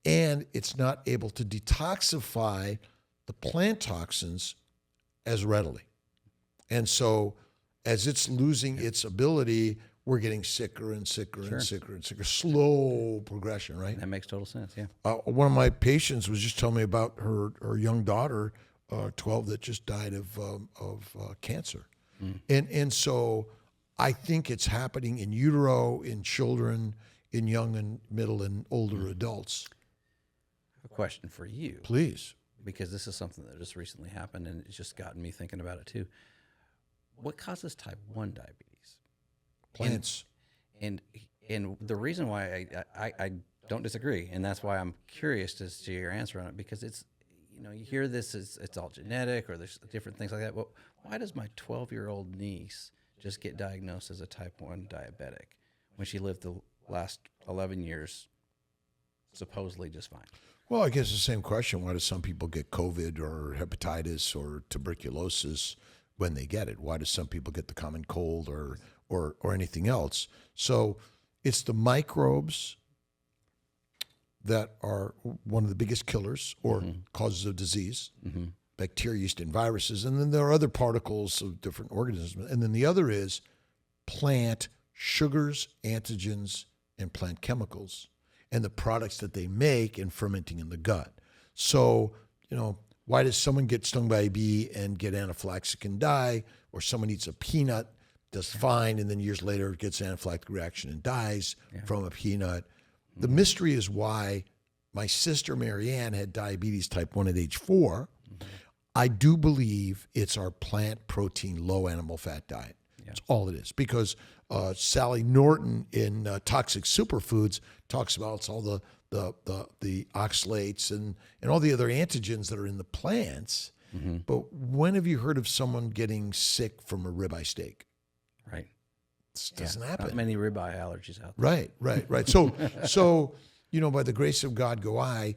And it's not able to detoxify the plant toxins as readily. And so as it's losing its ability, we're getting sicker and sicker and sicker and sicker. Slow progression, right? That makes total sense, yeah. One of my patients was just telling me about her young daughter, 12, that just died of cancer. And so I think it's happening in utero, in children, in young and middle and older adults. A question for you. Please. because this is something that just recently happened, and it's just gotten me thinking about it too. What causes type 1 diabetes? Plants. And the reason why I don't disagree, and that's why I'm curious as to your answer on it, because it's, you hear this as it's all genetic or there's different things like that. But why does my 12-year-old niece just get diagnosed as a type 1 diabetic when she lived the last 11 years supposedly just fine? Well, I guess the same question. Why do some people get COVID or hepatitis or tuberculosis when they get it? Why do some people get the common cold or anything else? So it's the microbes that are one of the biggest killers or causes of disease, bacteria, yeast, and viruses. And then there are other particles of different organisms. And then the other is plant sugars, antigens, and plant chemicals, and the products that they make and fermenting in the gut. So, why does someone get stung by a bee and get anaphylactic and die, or someone eats a peanut, does fine, and then years later gets anaphylactic reaction and dies from a peanut? The mystery is why my sister Marianne had diabetes type 1 at age 4. I do believe it's our plant protein, low animal fat diet. That's all it is. Because Sally Norton in Toxic Superfoods talks about it's all the oxalates and all the other antigens that are in the plants. But when have you heard of someone getting sick from a ribeye steak? Right. This doesn't happen. Not many ribeye allergies out there. Right. So, by the grace of God go I.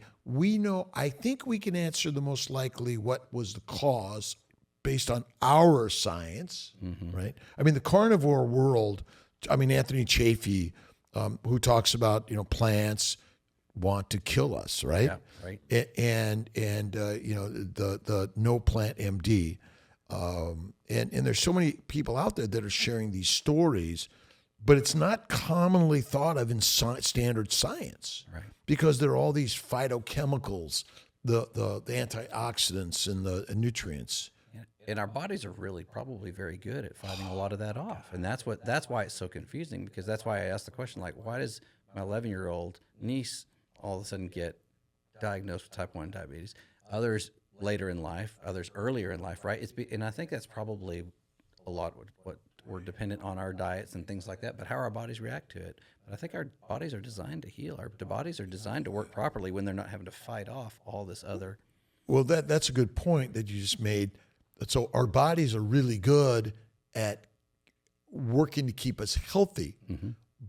I think we can answer the most likely what was the cause based on our science, right? I mean, the carnivore world, Anthony Chaffee, who talks about, plants want to kill us, right? Yeah, right. And the No Plant MD. And there's so many people out there that are sharing these stories, but it's not commonly thought of in standard science, Right. Because there are all these phytochemicals, the antioxidants and the nutrients. And our bodies are really probably very good at fighting a lot of that off. And that's why it's so confusing, because that's why I asked the question, like, why does my 11-year-old niece all of a sudden get diagnosed with type 1 diabetes? Others later in life, others earlier in life, right? And I think that's probably a lot what we're dependent on our diets and things like that, but how our bodies react to it. But I think our bodies are designed to heal. Our bodies are designed to work properly when they're not having to fight off all this other. Well, that's a good point that you just made. So our bodies are really good at working to keep us healthy,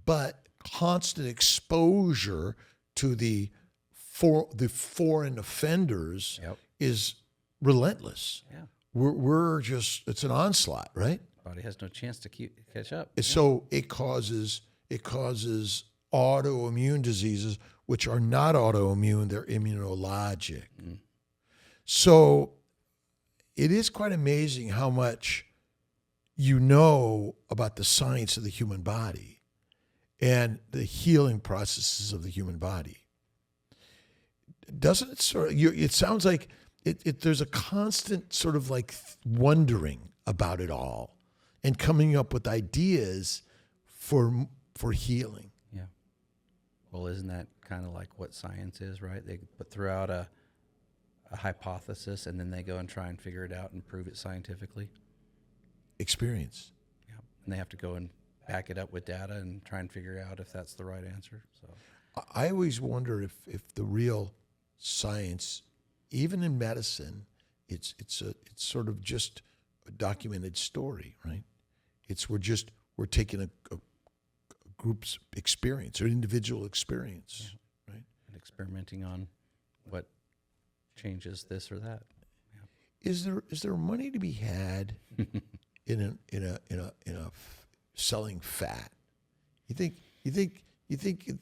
but constant exposure to the foreign offenders is relentless. Yeah. We're just, it's an onslaught, right? Body has no chance to catch up. So it causes autoimmune diseases, which are not autoimmune, they're immunologic. So it is quite amazing how much you know about the science of the human body and the healing processes of the human body. Doesn't it sort of, it sounds like there's a constant sort of like wondering about it all and coming up with ideas for healing. Yeah. Well, isn't that kind of like what science is, right? They put throughout a hypothesis and then they go and try and figure it out and prove it scientifically. Experience. Yeah. And they have to go and back it up with data and try and figure out if that's the right answer. So I always wonder if the real science, even in medicine, it's sort of just a documented story, right? We're taking a group's experience or individual experience, right? And experimenting on what changes this or that. Is there money to be had in a selling fat? You think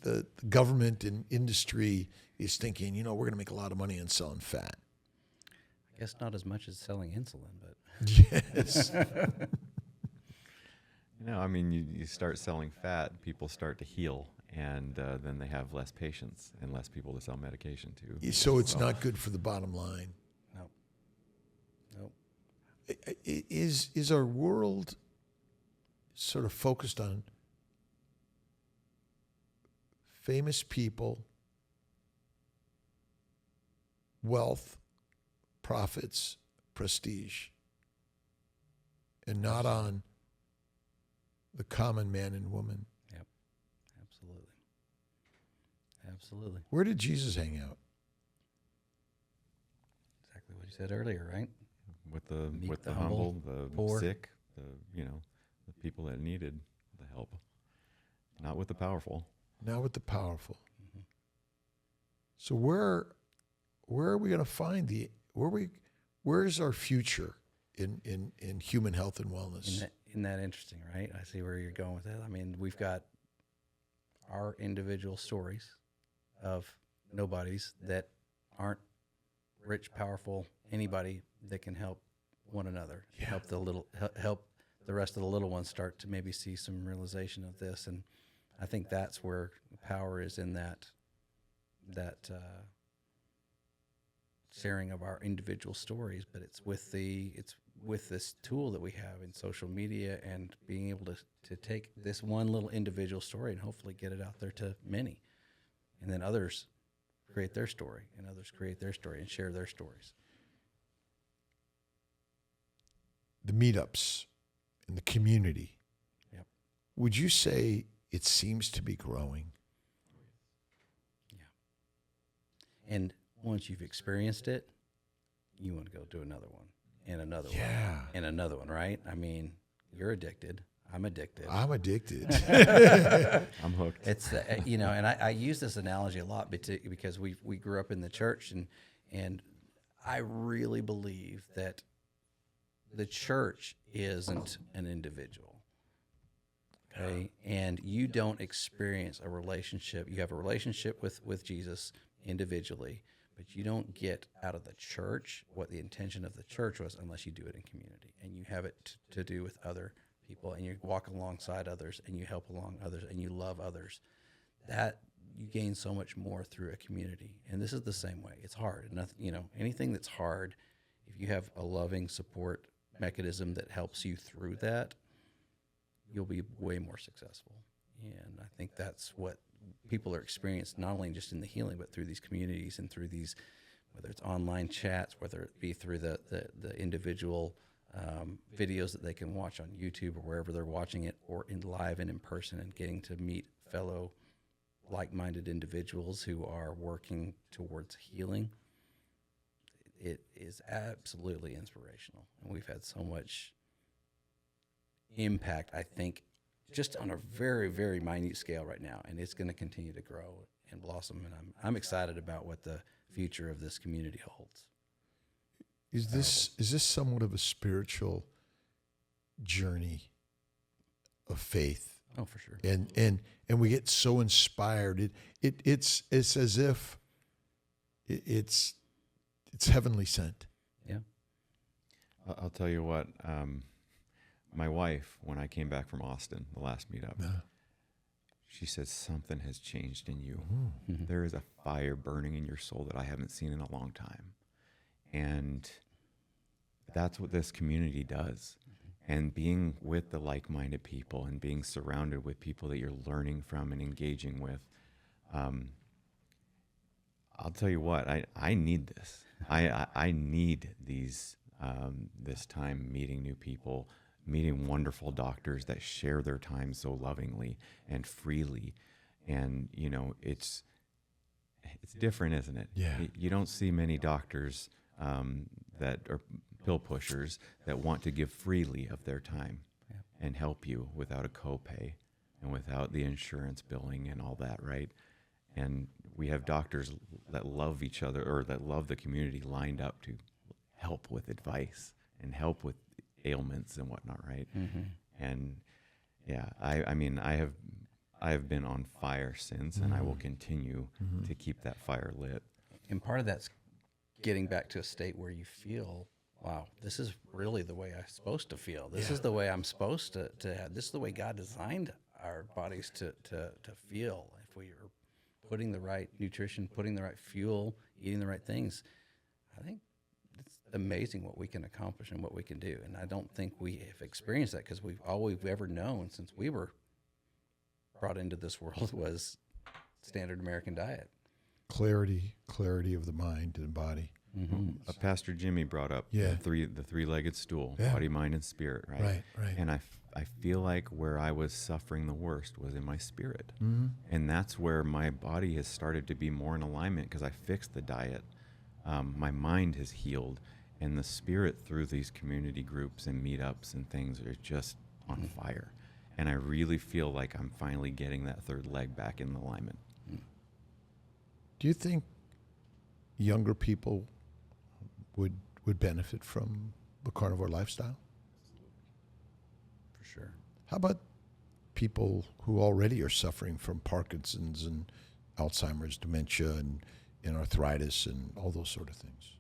the government and industry is thinking, we're going to make a lot of money on selling fat? I guess not as much as selling insulin, but Yes. You start selling fat, people start to heal, and then they have less patients and less people to sell medication to. So it's not good for the bottom line. Nope. Is our world sort of focused on famous people, wealth, profits, prestige, and not on the common man and woman. Yep. Absolutely. Absolutely. Where did Jesus hang out? Exactly what you said earlier, right? With the Meek, with the the humble, humble, the poor. sick, the the people that needed the help. Not with the powerful. Now with the powerful. So where are we going to find where's our future in human health and wellness? Isn't that interesting, right? I see where you're going with that. I mean, we've got our individual stories of nobodies that aren't rich, powerful, anybody that can help one another, help the rest of the little ones start to maybe see some realization of this. And I think that's where the power is in that sharing of our individual stories, but it's with this tool that we have in social media and being able to take this one little individual story and hopefully get it out there to many. And then others create their story and others create their story and share their stories. The meetups in the community. Yep. Would you say it seems to be growing? And once you've experienced it, you want to go do another one and another one and another one, right? I mean, you're addicted. I'm addicted. I'm addicted. I'm hooked. It's and I use this analogy a lot because we grew up in the church, and I really believe that the church isn't an individual. Okay, and you don't experience a relationship. You have a relationship with Jesus individually, but you don't get out of the church what the intention of the church was unless you do it in community, and you have it to do with other people, and you walk alongside others, and you help along others, and you love others. That you gain so much more through a community, and this is the same way. It's hard. Nothing, anything that's hard, if you have a loving support mechanism that helps you through that, you'll be way more successful. And I think that's what people are experiencing, not only just in the healing, but through these communities and through these, whether it's online chats, whether it be through the individual videos that they can watch on YouTube or wherever they're watching it, or in live and in person, and getting to meet fellow like-minded individuals who are working towards healing. It is absolutely inspirational. And we've had so much impact, I think, just on a very, very minute scale right now, and it's going to continue to grow and blossom. And I'm excited about what the future of this community holds. Is this somewhat of a spiritual journey of faith? Oh, for sure. And we get so inspired. It's as if it's heavenly sent. Yeah. I'll tell you what. My wife, when I came back from Austin, the last meetup, she said, something has changed in you. Mm-hmm. There is a fire burning in your soul that I haven't seen in a long time. And that's what this community does. And being with the like-minded people and being surrounded with people that you're learning from and engaging with, I'll tell you what, I need this. I need these this time meeting new people, meeting wonderful doctors that share their time so lovingly and freely. And, it's different, isn't it? Yeah. You don't see many doctors that are pill pushers that want to give freely of their time and help you without a copay and without the insurance billing and all that, right? And we have doctors that love each other, or that love the community, lined up to help with advice and help with ailments and whatnot, right? Mm-hmm. And yeah, I have been on fire since, and I will continue to keep that fire lit. And part of that's getting back to a state where you feel, wow, this is really the way I'm supposed to feel. This is the way I'm supposed to have. This is the way God designed our bodies to feel. If we are putting the right nutrition, putting the right fuel, eating the right things, I think it's amazing what we can accomplish and what we can do. And I don't think we have experienced that, because all we've ever known since we were brought into this world was standard American diet. Clarity of the mind and body. Pastor Jimmy brought up Yeah. the three-legged stool, Yeah. body, mind, and spirit, right? Right. And I feel like where I was suffering the worst was in my spirit. And that's where my body has started to be more in alignment because I fixed the diet. My mind has healed, and the spirit through these community groups and meetups and things are just on fire. And I really feel like I'm finally getting that third leg back in alignment. Do you think younger people would benefit from the carnivore lifestyle? For sure. How about people who already are suffering from Parkinson's and Alzheimer's, dementia, and arthritis and all those sort of things?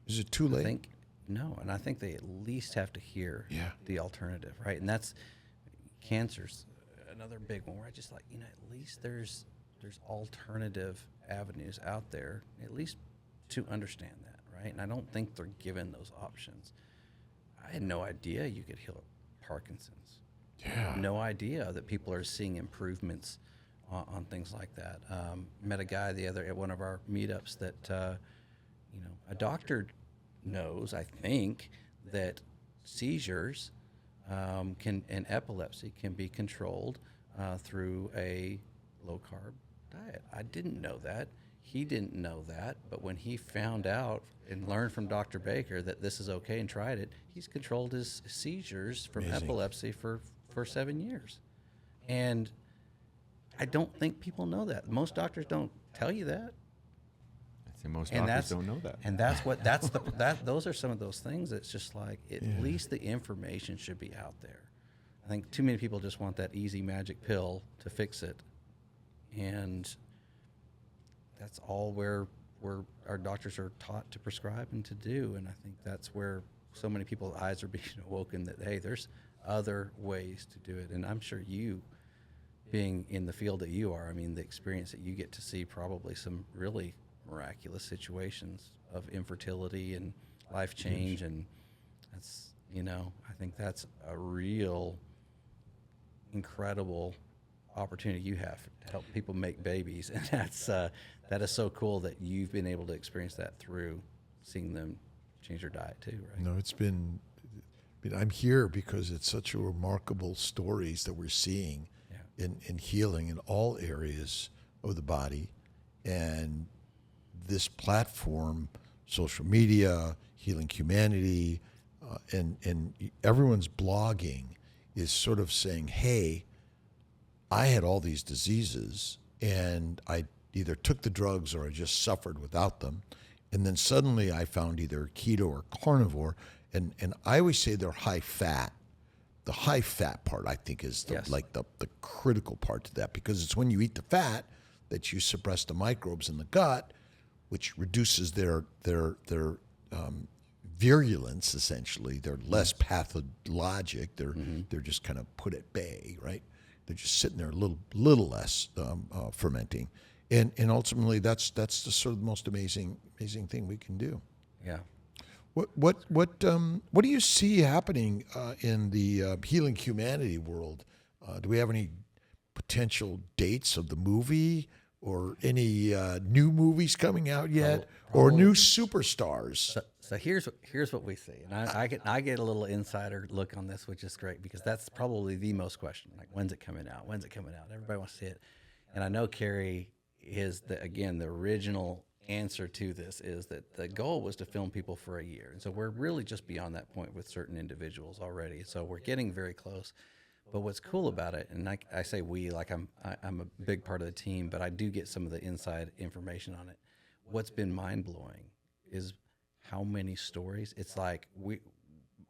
Is it too late? I think no, and I think they at least have to hear the alternative, right? And that's cancer's another big one where I just like, at least there's alternative avenues out there, at least to understand that, right? And I don't think they're given those options. I had no idea you could heal Parkinson's. Yeah. No idea that people are seeing improvements on things like that. Met a guy at one of our meetups that, a doctor knows, I think, that seizures and epilepsy can be controlled through a low-carb diet. I didn't know that. He didn't know that. But when he found out and learned from Dr. Baker that this is okay and tried it, he's controlled his seizures from Amazing. epilepsy for 7 years. And I don't think people know that. Most doctors don't tell you that. I'd say most And doctors don't know that. And those are some of those things that's just like, at least the information should be out there. I think too many people just want that easy magic pill to fix it. And that's all where our doctors are taught to prescribe and to do. And I think that's where so many people's eyes are being awoken that, hey, there's other ways to do it. And I'm sure you, being in the field that you are, I mean, the experience that you get to see probably some really miraculous situations of infertility and life change. And that's, I think that's a real incredible opportunity you have to help people make babies. And that is so cool that you've been able to experience that through seeing them change their diet too, right? No, I'm here because it's such a remarkable stories that we're seeing in healing in all areas of the body. And this platform, social media, Healing Humanity, and everyone's blogging is sort of saying, hey, I had all these diseases and I either took the drugs or I just suffered without them. And then suddenly I found either keto or carnivore. And I always say they're high fat. The high fat part, I think, is the critical part to that, because it's when you eat the fat that you suppress the microbes in the gut, which reduces their virulence, essentially. They're less pathologic. They're just kind of put at bay, right? They're just sitting there a little less fermenting. And ultimately, that's the sort of the most amazing thing we can do. Yeah. What do you see happening in the Healing Humanity world? Do we have any potential dates of the movie, or any new movies coming out yet, or new superstars? So here's what we see, and I get a little insider look on this, which is great, because that's probably the most question. Like, when's it coming out? When's it coming out? Everybody wants to see it, and I know Carrie is the original answer to this is that the goal was to film people for a year. And so we're really just beyond that point with certain individuals already. So we're getting very close. But what's cool about it, and I say we, like I'm a big part of the team, but I do get some of the inside information on it. What's been mind-blowing is how many stories. It's like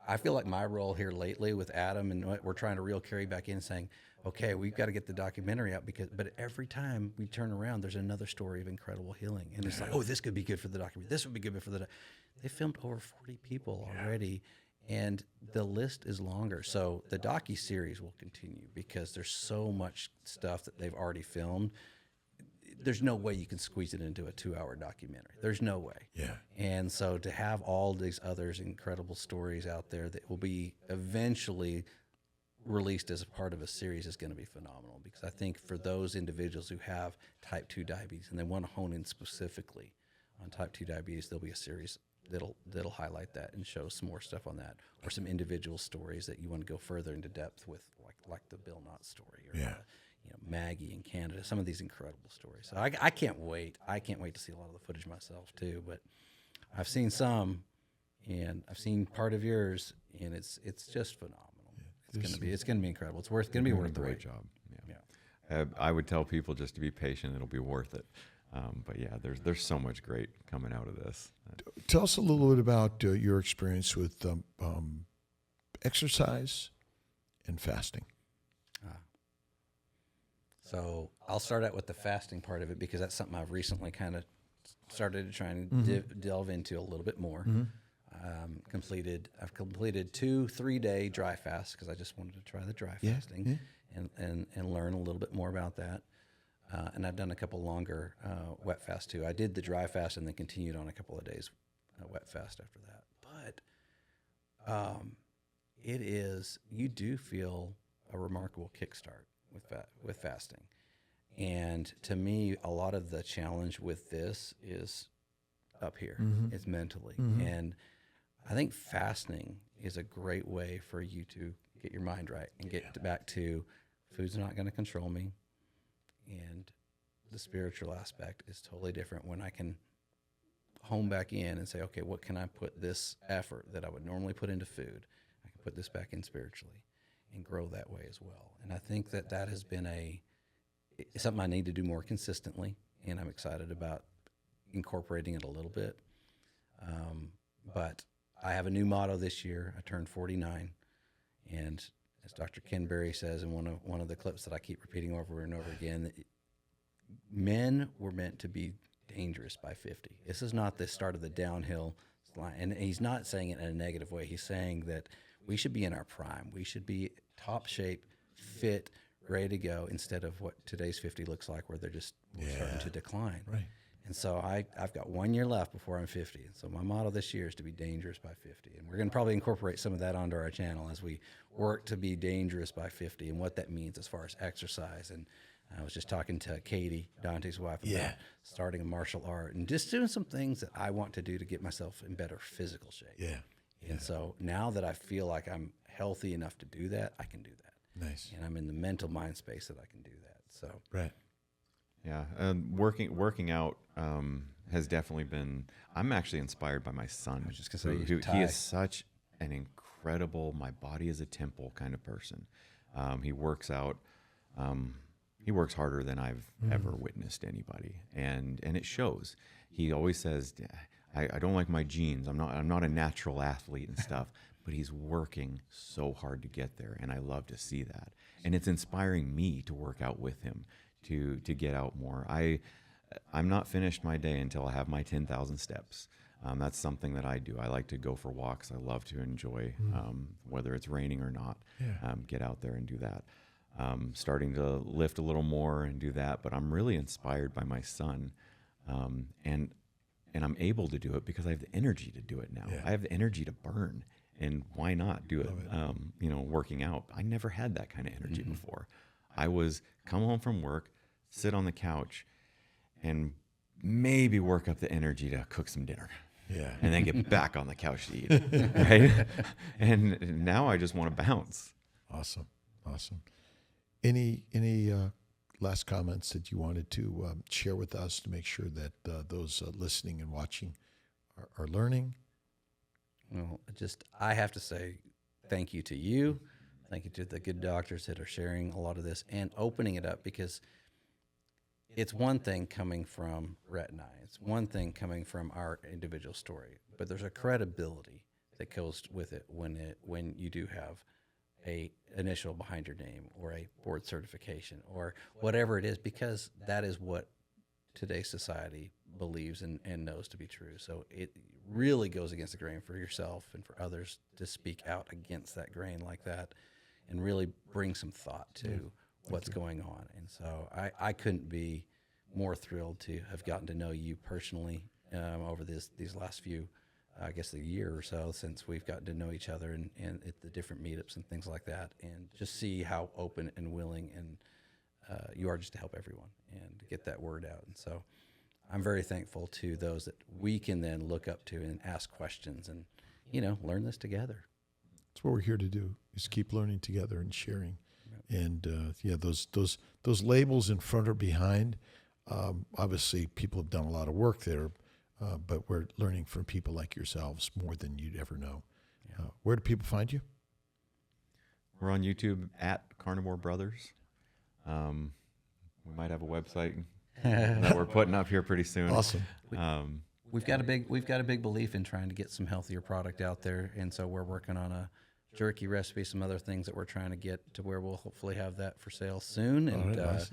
I feel like my role here lately with Adam, and we're trying to reel Carrie back in, saying, okay, we've got to get the documentary out, but every time we turn around, there's another story of incredible healing. And it's like, oh, this could be good for the documentary. This would be good for the They filmed over 40 people already, and the list is longer. So the docu-series will continue because there's so much stuff that they've already filmed. There's no way you can squeeze it into a 2-hour documentary. There's no way. Yeah. And so to have all these others incredible stories out there that will be eventually released as a part of a series is going to be phenomenal, because I think for those individuals who have type 2 diabetes and they want to hone in specifically on type 2 diabetes, there'll be a series that'll highlight that and show some more stuff on that, or some individual stories that you want to go further into depth with, like the Bill Knott story, or Maggie in Canada. Some of these incredible stories. So I can't wait. I can't wait to see a lot of the footage myself too. But I've seen some, and I've seen part of yours, and it's just phenomenal. It's gonna be incredible. It's gonna be worth the great wait. job. Yeah. I would tell people just to be patient. It'll be worth it. But yeah, there's so much great coming out of this. Tell us a little bit about your experience with exercise and fasting. So I'll start out with the fasting part of it, because that's something I've recently kind of started to try and delve into a little bit more. I've completed 2 3-day dry fasts, because I just wanted to try the dry fasting and learn a little bit more about that. And I've done a couple longer wet fasts too. I did the dry fast and then continued on a couple of days wet fast after that. But you do feel a remarkable kickstart with fasting. And to me, a lot of the challenge with this is up here. It's mentally. And I think fasting is a great way for you to get your mind right and get back to food's not going to control me. And the spiritual aspect is totally different when I can home back in and say, okay, what can I put this effort that I would normally put into food, I can put this back in spiritually and grow that way as well. And I think that has been something I need to do more consistently, and I'm excited about incorporating it a little bit. But I have a new motto this year. I turned 49, and as Dr. Ken Berry says in one of the clips that I keep repeating over and over again, that men were meant to be dangerous by 50. This is not the start of the downhill line. And he's not saying it in a negative way. He's saying that we should be in our prime. We should be top shape, fit, ready to go, instead of what today's 50 looks like, where they're just starting to decline. Right. And so I've got 1 year left before I'm 50. And so my motto this year is to be dangerous by 50. And we're going to probably incorporate some of that onto our channel as we work to be dangerous by 50, and what that means as far as exercise. And I was just talking to Katie, Dante's wife, about starting a martial art and just doing some things that I want to do to get myself in better physical shape. Yeah. And so now that I feel like I'm healthy enough to do that, I can do that. Nice. And I'm in the mental mind space that I can do that. So Right. Yeah, working out has definitely been. I'm actually inspired by my son. I was just gonna say, he is such an incredible, my body is a temple kind of person. He works out. He works harder than I've ever witnessed anybody, and it shows. He always says, I don't like my genes. I'm not a natural athlete and stuff, but he's working so hard to get there, and I love to see that. And it's inspiring me to work out with him, to get out more. I'm not finished my day until I have my 10,000 steps. That's something that I do. I like to go for walks. I love to enjoy, whether it's raining or not, get out there and do that. Starting to lift a little more and do that, but I'm really inspired by my son, and I'm able to do it because I have the energy to do it now. I have the energy to burn, and why not do it? Working out. I never had that kind of energy before. I was come home from work, sit on the couch, and maybe work up the energy to cook some dinner. Yeah. And then get back on the couch to eat. Right? And now I just want to bounce. Awesome. Any last comments that you wanted to share with us to make sure that those listening and watching are learning? Well, I have to say thank you to you. Thank you to the good doctors that are sharing a lot of this and opening it up, because it's one thing coming from Rhett and I. It's one thing coming from our individual story, but there's a credibility that goes with it when you do have a initial behind your name or a board certification or whatever it is, because that is what today's society believes and knows to be true. So it really goes against the grain for yourself and for others to speak out against that grain like that and really bring some thought to what's going on. And so I couldn't be more thrilled to have gotten to know you personally over these last few, I guess, a year or so since we've gotten to know each other and at the different meetups and things like that, and just see how open and willing and you are just to help everyone and to get that word out. And so I'm very thankful to those that we can then look up to and ask questions and, you know, learn this together. That's what we're here to do, is keep learning together and sharing. And those labels in front or behind, obviously people have done a lot of work there, but we're learning from people like yourselves more than you'd ever know. Where do people find you? We're on YouTube at Carnivore Brothers. We might have a website that we're putting up here pretty soon. Awesome. We've got a big belief in trying to get some healthier product out there, and so we're working on a jerky recipe, some other things that we're trying to get to where we'll hopefully have that for sale soon, and nice.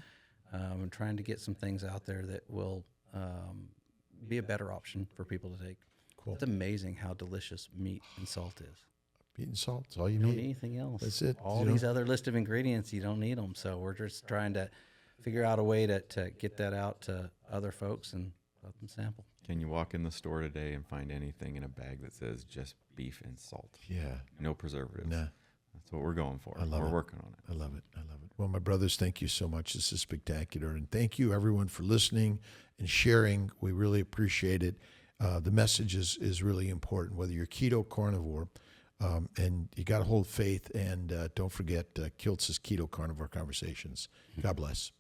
I'm trying to get some things out there that will be a better option for people to take. Cool. It's amazing how delicious meat and salt is. Meat and salt, that's all you You don't need. need anything else. That's it. All You these know? other list of ingredients, you don't need them. So we're just trying to figure out a way to get that out to other folks and let them sample. Can you walk in the store today and find anything in a bag that says just beef and salt? Yeah. No preservatives. Nah. That's what we're going for. I love we're it. working on it. I love it. I love it. Well, my brothers, thank you so much. This is spectacular. And thank you, everyone, for listening and sharing. We really appreciate it. The message is really important, whether you're keto, carnivore, and you got to hold faith. And don't forget Kiltz's Keto Carnivore Conversations. God bless.